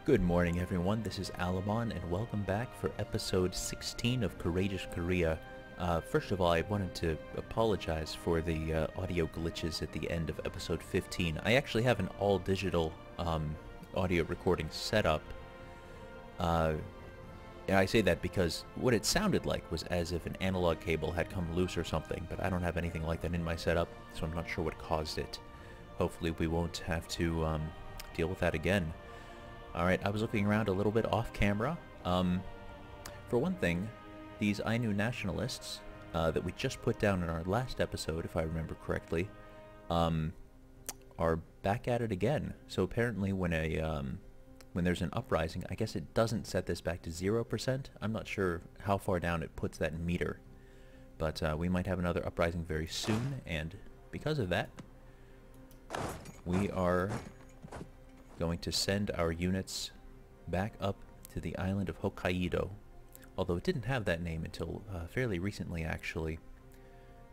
Good morning, everyone. This is Alabon, and welcome back for episode 16 of Courageous Korea. First of all, I wanted to apologize for the audio glitches at the end of episode 15. I actually have an all-digital audio recording setup. And I say that because what it sounded like was as if an analog cable had come loose or something, but I don't have anything like that in my setup, so I'm not sure what caused it. Hopefully we won't have to deal with that again. Alright, I was looking around a little bit off camera. For one thing, these Ainu nationalists that we just put down in our last episode, if I remember correctly, are back at it again. So apparently when there's an uprising, I guess it doesn't set this back to 0%. I'm not sure how far down it puts that meter. But we might have another uprising very soon, and because of that, we are going to send our units back up to the island of Hokkaido, although it didn't have that name until fairly recently, actually.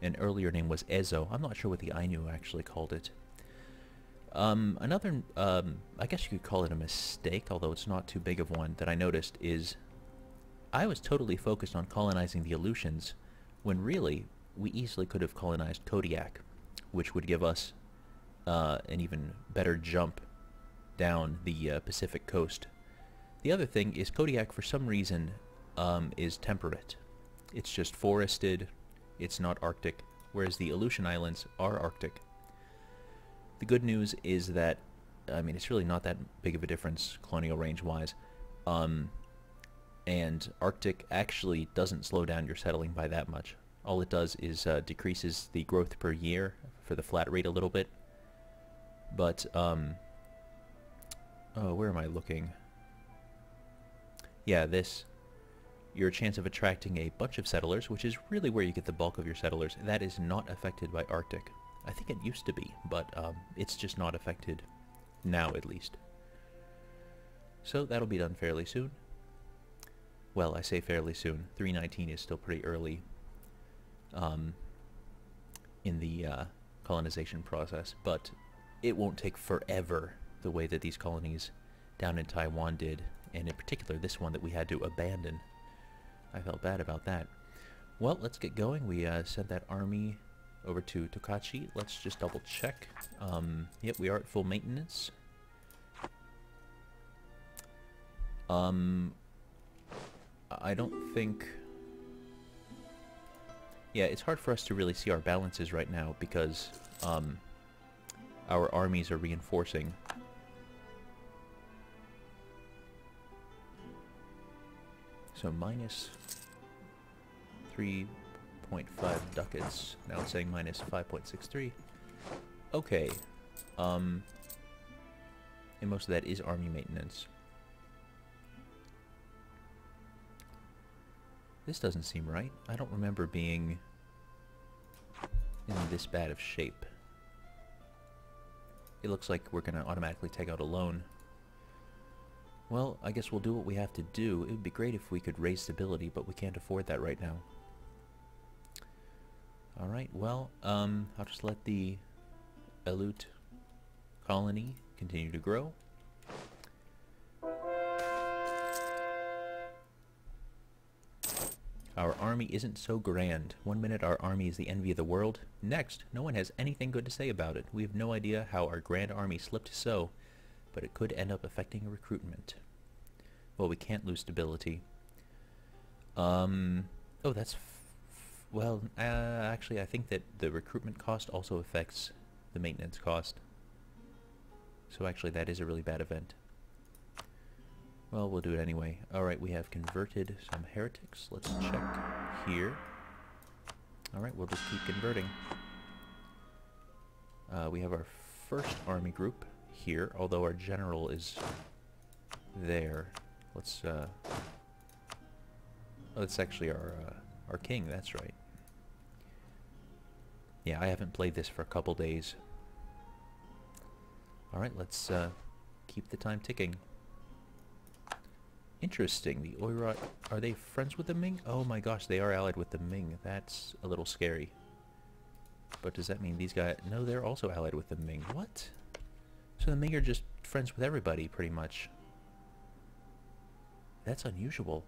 An earlier name was Ezo. I'm not sure what the Ainu actually called it. Another, I guess you could call it a mistake, although it's not too big of one, that I noticed is I was totally focused on colonizing the Aleutians, when really we easily could have colonized Kodiak, which would give us an even better jump down the Pacific coast. The other thing is Kodiak, for some reason, is temperate. It's just forested, it's not Arctic, whereas the Aleutian Islands are Arctic. The good news is that, I mean, it's really not that big of a difference colonial range-wise, and Arctic actually doesn't slow down your settling by that much. All it does is decreases the growth per year for the flat rate a little bit, but oh, where am I looking? Yeah, your chance of attracting a bunch of settlers, which is really where you get the bulk of your settlers, that is not affected by Arctic. I think it used to be, but it's just not affected now, at least. So that'll be done fairly soon. Well, I say fairly soon. 319 is still pretty early in the colonization process, but it won't take forever the way that these colonies down in Taiwan did, and in particular this one that we had to abandon. I felt bad about that. Well, let's get going. We sent that army over to Tokachi. Let's just double check. Yep, we are at full maintenance. I don't think... Yeah, it's hard for us to really see our balances right now because our armies are reinforcing. So minus 3.5 ducats. Now it's saying minus 5.63. Okay. And most of that is army maintenance. This doesn't seem right. I don't remember being in this bad of shape. It looks like we're going to automatically take out a loan. Well, I guess we'll do what we have to do. It would be great if we could raise stability, but we can't afford that right now. Alright, well, I'll just let the Aleut colony continue to grow. Our army isn't so grand. One minute our army is the envy of the world. Next, no one has anything good to say about it. We have no idea how our grand army slipped so, but it could end up affecting recruitment. Well, we can't lose stability. Oh, that's... well, actually, I think that the recruitment cost also affects the maintenance cost. So actually, that is a really bad event. Well, we'll do it anyway. Alright, we have converted some heretics. Let's check here. Alright, we'll just keep converting. We have our first army group here, although our general is there. Let's, oh, that's actually our king, that's right. Yeah, I haven't played this for a couple days. Alright, let's keep the time ticking. Interesting, the Oirat, are they friends with the Ming? Oh my gosh, they are allied with the Ming. That's a little scary. But does that mean these guys... No, they're also allied with the Ming. What? So the Ming are just friends with everybody, pretty much. That's unusual.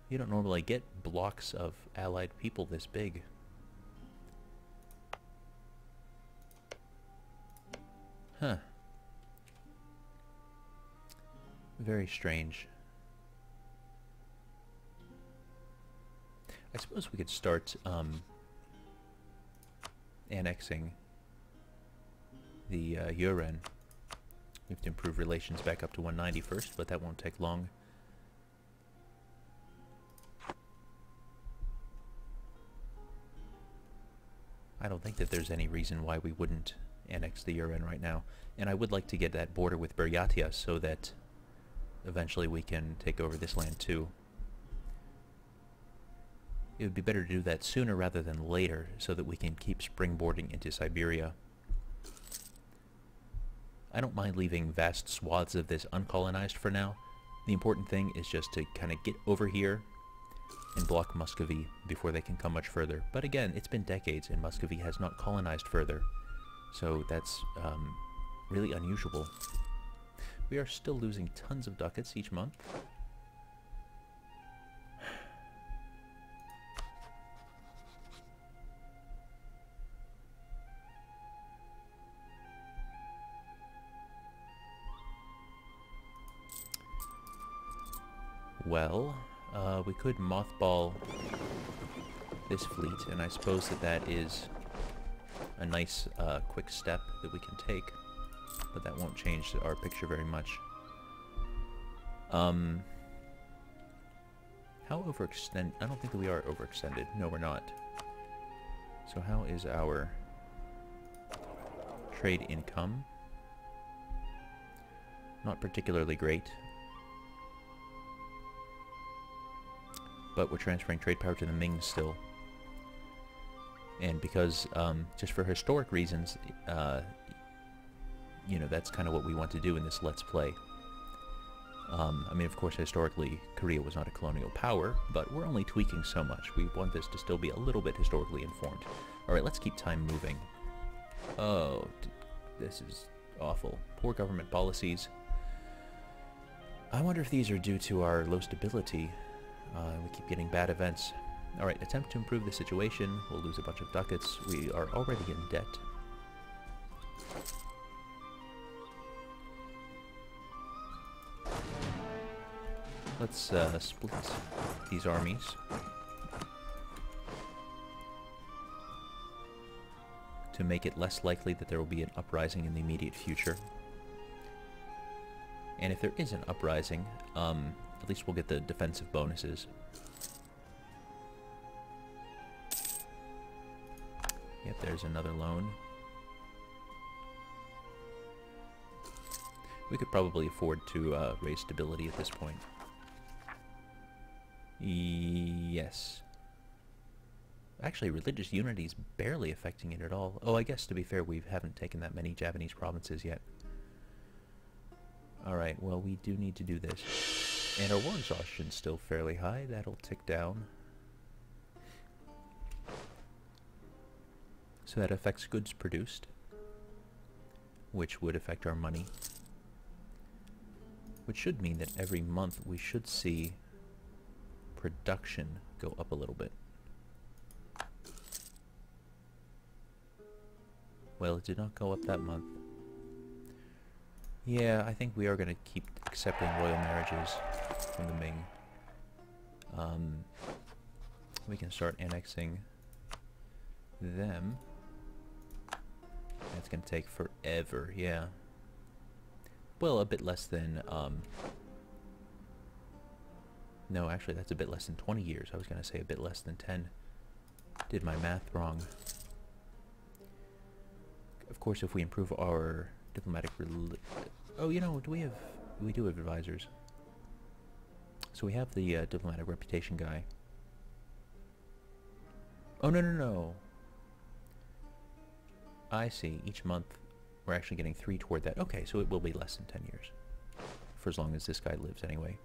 You don't normally get blocks of allied people this big. Huh. Very strange. I suppose we could start annexing the Jurchen. We have to improve relations back up to 190 first, but that won't take long. I don't think that there's any reason why we wouldn't annex the Jurchen right now. And I would like to get that border with Buryatia so that eventually we can take over this land too. It would be better to do that sooner rather than later so that we can keep springboarding into Siberia. I don't mind leaving vast swaths of this uncolonized for now. The important thing is just to kind of get over here and block Muscovy before they can come much further. But again, it's been decades and Muscovy has not colonized further. So that's really unusual. We are still losing tons of ducats each month. Well, we could mothball this fleet, and I suppose that that is a nice quick step that we can take, but that won't change our picture very much. How overextended? I don't think that we are overextended. No, we're not. So how is our trade income? Not particularly great. But we're transferring trade power to the Ming still. And because, just for historic reasons, you know, that's kind of what we want to do in this Let's Play. I mean, of course, historically, Korea was not a colonial power, but we're only tweaking so much. We want this to still be a little bit historically informed. Alright, let's keep time moving. Oh, this is awful. Poor government policies. I wonder if these are due to our low stability. We keep getting bad events. Alright, attempt to improve the situation. We'll lose a bunch of ducats. We are already in debt. Let's split these armies. To make it less likely that there will be an uprising in the immediate future. And if there is an uprising, at least we'll get the defensive bonuses. Yep, there's another loan. We could probably afford to raise stability at this point. Yes. Actually, religious unity is barely affecting it at all. Oh, I guess to be fair, we haven't taken that many Japanese provinces yet. Alright, well, we do need to do this. And our war exhaustion's still fairly high. That'll tick down. So that affects goods produced, which would affect our money. Which should mean that every month we should see production go up a little bit. Well, it did not go up that month. Yeah, I think we are going to keep accepting royal marriages from the Ming. We can start annexing them. That's going to take forever, yeah. Well, a bit less than, no, actually, that's a bit less than 20 years. I was going to say a bit less than 10. Did my math wrong. Of course, if we improve our diplomatic oh, you know, we do have advisors. So we have the diplomatic reputation guy. Oh, no. I see. Each month, we're actually getting 3 toward that. Okay, so it will be less than 10 years. For as long as this guy lives, anyway.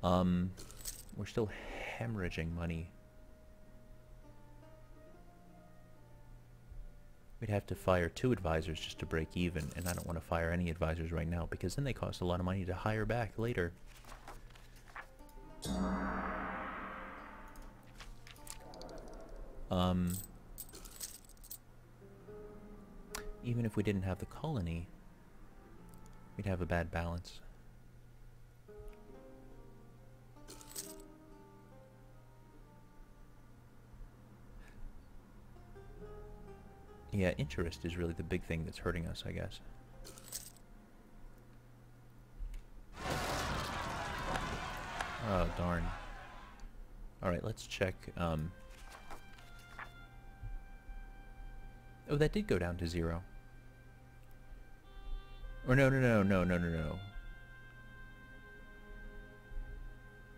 We're still hemorrhaging money. We'd have to fire 2 advisors just to break even, and I don't want to fire any advisors right now, because then they cost a lot of money to hire back later. Even if we didn't have the colony, we'd have a bad balance. Yeah, interest is really the big thing that's hurting us, I guess. Oh, darn. Alright, let's check, Oh, that did go down to 0. Or no.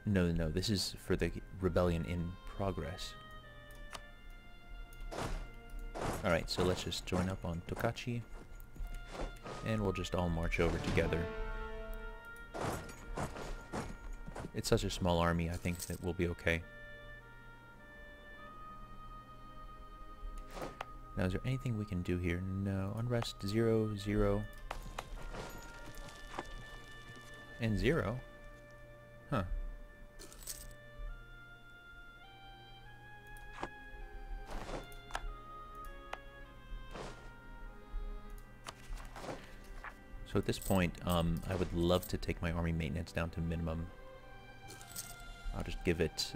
No, this is for the rebellion in progress. Alright, so let's just join up on Tokachi, and we'll just all march over together. It's such a small army, I think that we'll be okay. Now, is there anything we can do here? No. Unrest 0, 0. And 0? Huh. So at this point, I would love to take my army maintenance down to minimum. I'll just give it,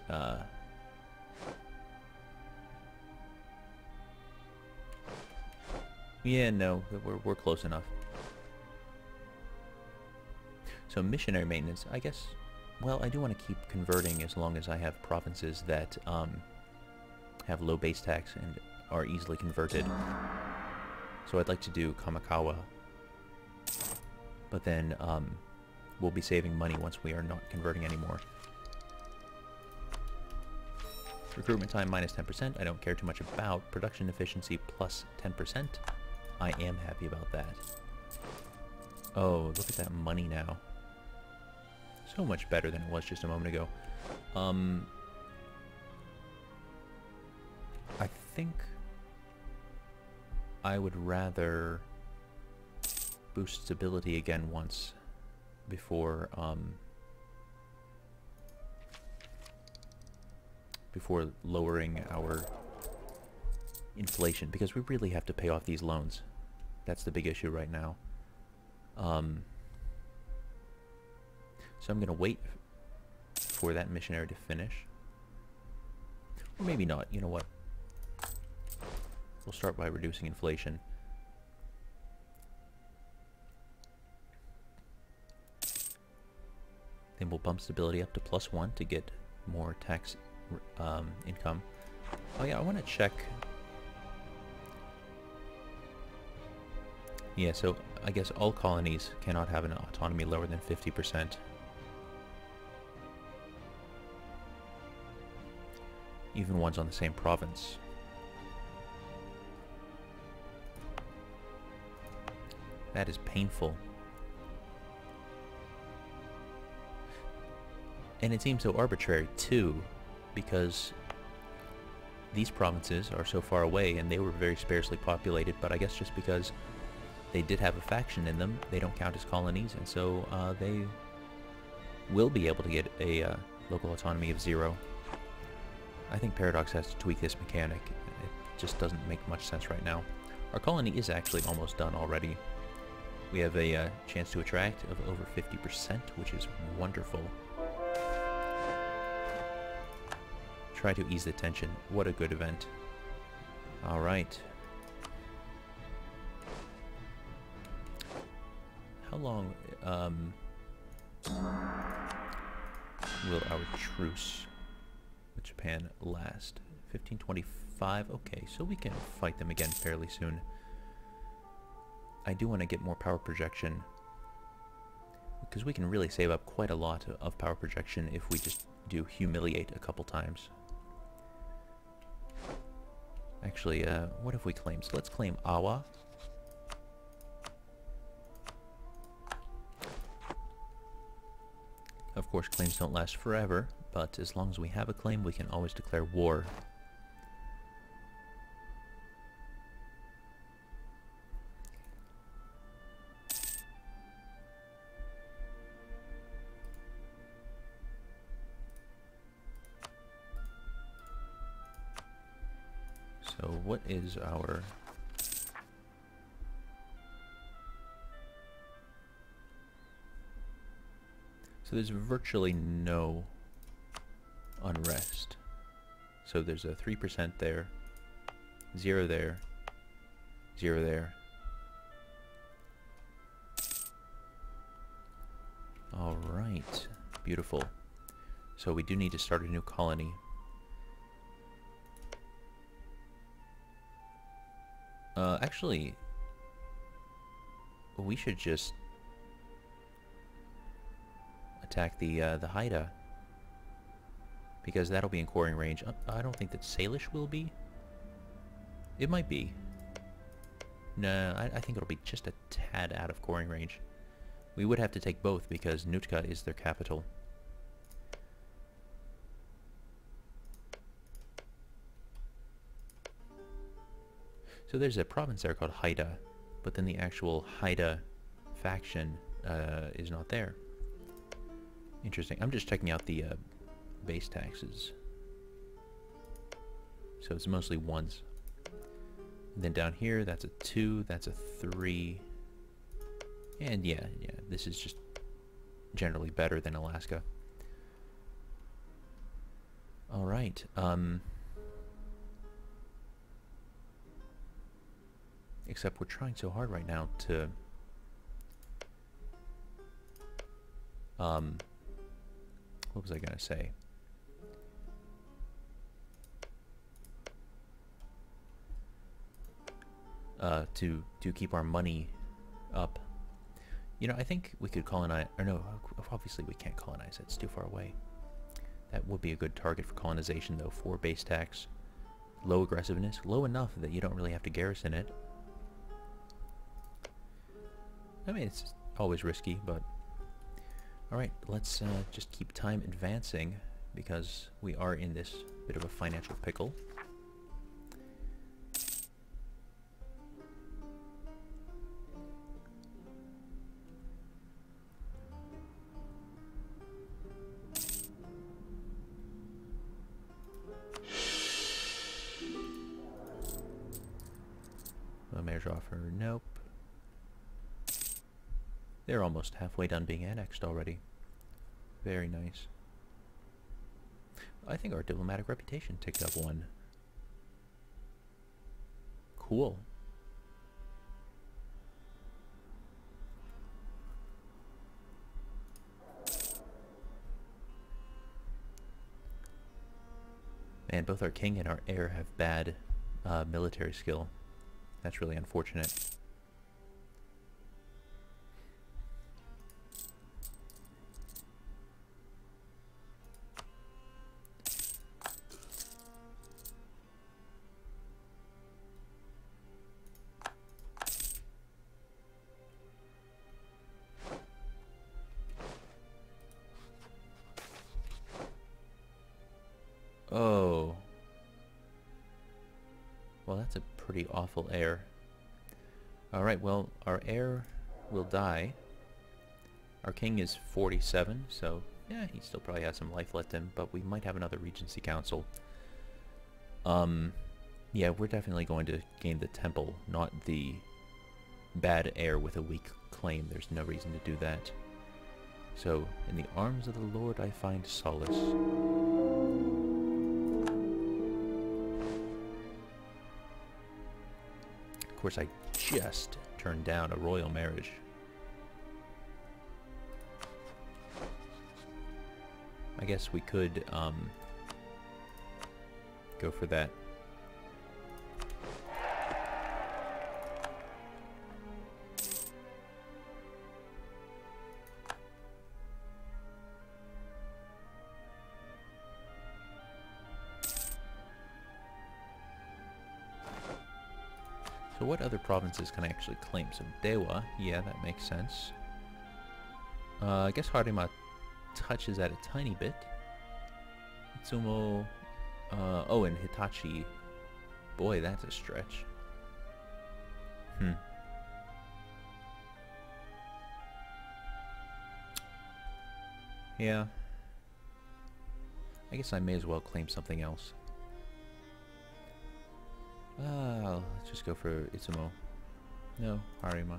yeah, no, we're close enough. So missionary maintenance, I guess, well, I do want to keep converting as long as I have provinces that, have low base tax and are easily converted. So I'd like to do Kamakawa. But then, we'll be saving money once we are not converting anymore. Recruitment time minus 10%, I don't care too much about. Production efficiency plus 10%. I am happy about that. Oh, look at that money now. So much better than it was just a moment ago. I think I would rather boost stability again once before before lowering our inflation, because we really have to pay off these loans. That's the big issue right now. So I'm gonna wait for that missionary to finish. Or maybe not, you know what? We'll start by reducing inflation. Then we'll bump stability up to +1 to get more tax income. Oh yeah, I want to check. Yeah, so I guess all colonies cannot have an autonomy lower than 50%. Even ones on the same province. That is painful. And it seems so arbitrary, too, because these provinces are so far away and they were very sparsely populated, but I guess just because they did have a faction in them, they don't count as colonies, and so they will be able to get a local autonomy of 0. I think Paradox has to tweak this mechanic. It just doesn't make much sense right now. Our colony is actually almost done already. We have a chance to attract of over 50%, which is wonderful. Try to ease the tension. What a good event. Alright. How long will our truce with Japan last? 1525? Okay, so we can fight them again fairly soon. I do want to get more power projection, because we can really save up quite a lot of power projection if we just do humiliate a couple times. Actually, what if we claim? So let's claim Awa. Of course, claims don't last forever, but as long as we have a claim, we can always declare war. So what is our... So there's virtually no unrest. So there's a 3% there, 0 there, 0 there. Alright, beautiful. So we do need to start a new colony. Actually, we should just attack the Haida, because that'll be in coring range. I don't think that Salish will be. It might be. No, I think it'll be just a tad out of coring range. We would have to take both because Nootka is their capital. So there's a province there called Haida, but then the actual Haida faction is not there. Interesting. I'm just checking out the base taxes. So it's mostly 1s. And then down here, that's a 2, that's a 3. And yeah, this is just generally better than Alaska. Alright, except we're trying so hard right now to what was I gonna say? To keep our money up. You know, I think we could colonize, or no, obviously we can't colonize it, it's too far away. That would be a good target for colonization though, 4 base tax, low aggressiveness, low enough that you don't really have to garrison it. I mean, it's always risky, but... Alright, let's just keep time advancing, because we are in this bit of a financial pickle. A marriage offer, nope. They're almost halfway done being annexed already. Very nice. I think our diplomatic reputation ticked up 1. Cool. Man, both our king and our heir have bad military skill. That's really unfortunate. Oh. Well, that's a pretty awful heir. Alright, well, our heir will die. Our king is 47, so yeah, he still probably has some life left in him, but we might have another Regency Council. Yeah, we're definitely going to gain the temple, not the bad heir with a weak claim. There's no reason to do that. So, in the arms of the Lord I find solace. Of course, I just turned down a royal marriage. I guess we could, go for that. So what other provinces can I actually claim? So Dewa, yeah, that makes sense. I guess Harima touches that a tiny bit. Itsumo, oh, and Hitachi. Boy, that's a stretch. Yeah. I guess I may as well claim something else. Let's just go for Itsumo. No, Harima.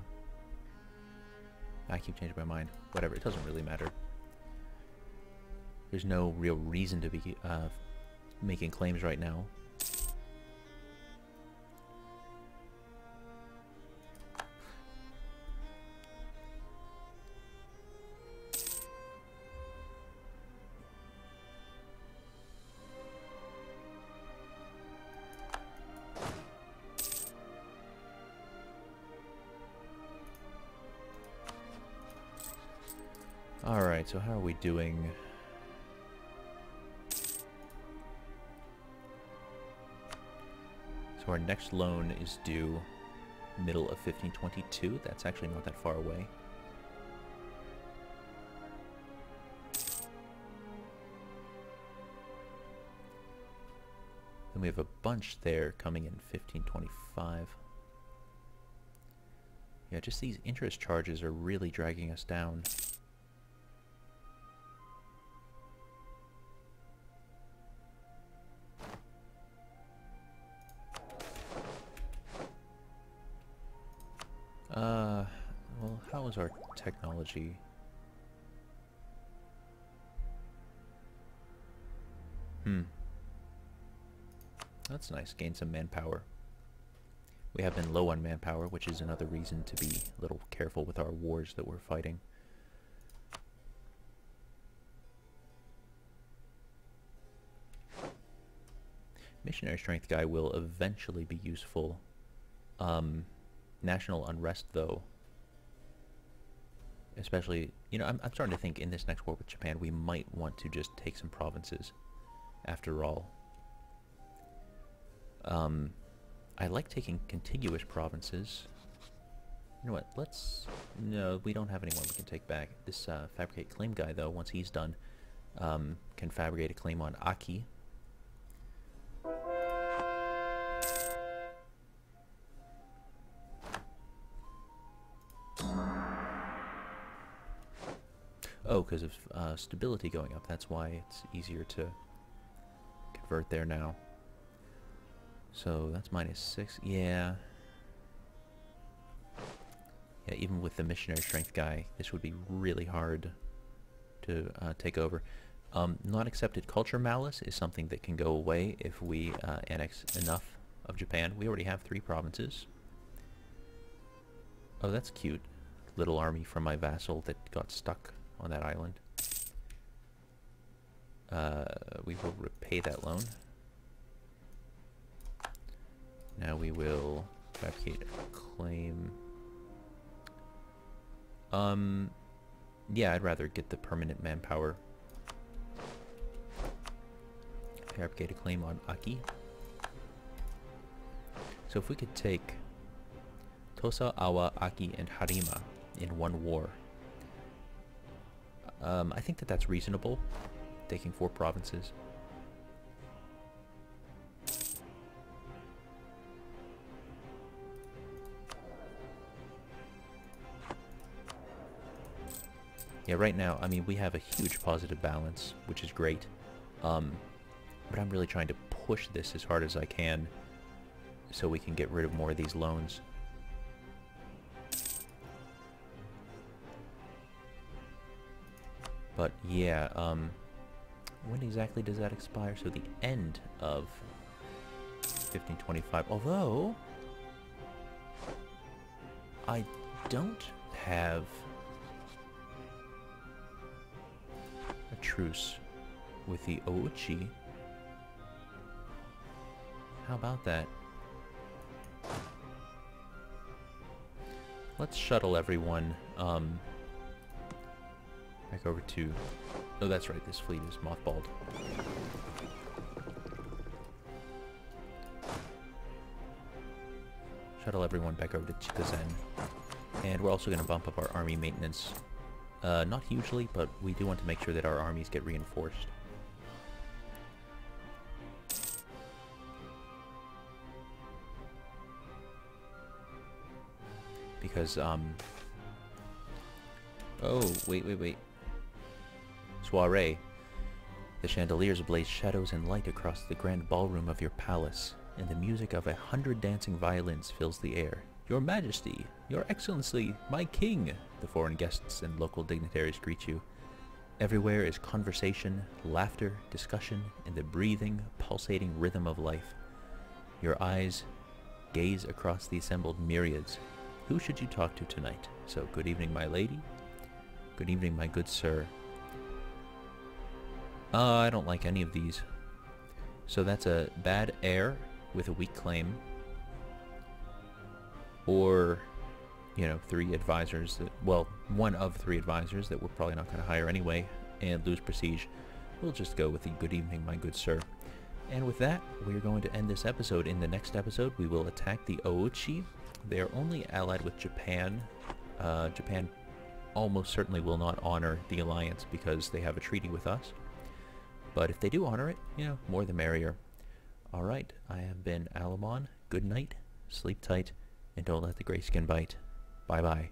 I keep changing my mind. Whatever, it doesn't really matter. There's no real reason to be making claims right now. Alright, so how are we doing? So our next loan is due middle of 1522. That's actually not that far away. Then we have a bunch there coming in 1525. Yeah, just these interest charges are really dragging us down. Well, how is our technology? That's nice. Gain some manpower. We have been low on manpower, which is another reason to be a little careful with our wars that we're fighting. Missionary strength guy will eventually be useful. National unrest, though, especially, you know, I'm starting to think in this next war with Japan we might want to just take some provinces after all. I like taking contiguous provinces. You know what, no, we don't have anyone we can take back. This fabricate claim guy, though, once he's done, can fabricate a claim on Aki. Oh, because of stability going up. That's why it's easier to convert there now. So that's -6. Yeah. Yeah, even with the missionary strength guy, this would be really hard to take over. Not accepted culture malice is something that can go away if we annex enough of Japan. We already have 3 provinces. Oh, that's cute. Little army from my vassal that got stuck on that island. We will repay that loan. Now we will fabricate a claim. Yeah, I'd rather get the permanent manpower. Fabricate a claim on Aki. So if we could take Tosa, Awa, Aki, and Harima in one war, I think that that's reasonable, taking 4 provinces. Yeah, right now, I mean, we have a huge positive balance, which is great. But I'm really trying to push this as hard as I can so we can get rid of more of these loans. But yeah, when exactly does that expire? So the end of 1525. Although I don't have a truce with the Ouchi. How about that? Let's shuttle everyone back over to... Oh, that's right, this fleet is mothballed. Shuttle everyone back over to Chikazen. And we're also going to bump up our army maintenance. Not hugely, but we do want to make sure that our armies get reinforced. Because, oh, wait. Soiree. The chandeliers blaze shadows and light across the grand ballroom of your palace. and the music of 100 dancing violins fills the air. Your Majesty, Your Excellency, my King, the foreign guests and local dignitaries greet you. Everywhere is conversation, laughter, discussion, and the breathing, pulsating rhythm of life. Your eyes gaze across the assembled myriads. Who should you talk to tonight? So, good evening, my lady. Good evening, my good sir. I don't like any of these. So that's a bad heir with a weak claim. Or, you know, 3 advisors that, well, 1 of 3 advisors that we're probably not going to hire anyway and lose prestige. We'll just go with the good evening, my good sir. And with that, we're going to end this episode. In the next episode, we will attack the Ouchi. They are only allied with Japan. Japan almost certainly will not honor the alliance because they have a treaty with us. But if they do honor it, you know, more the merrier. Alright, I have been Alamon. Good night, sleep tight, and don't let the grayskin bite. Bye-bye.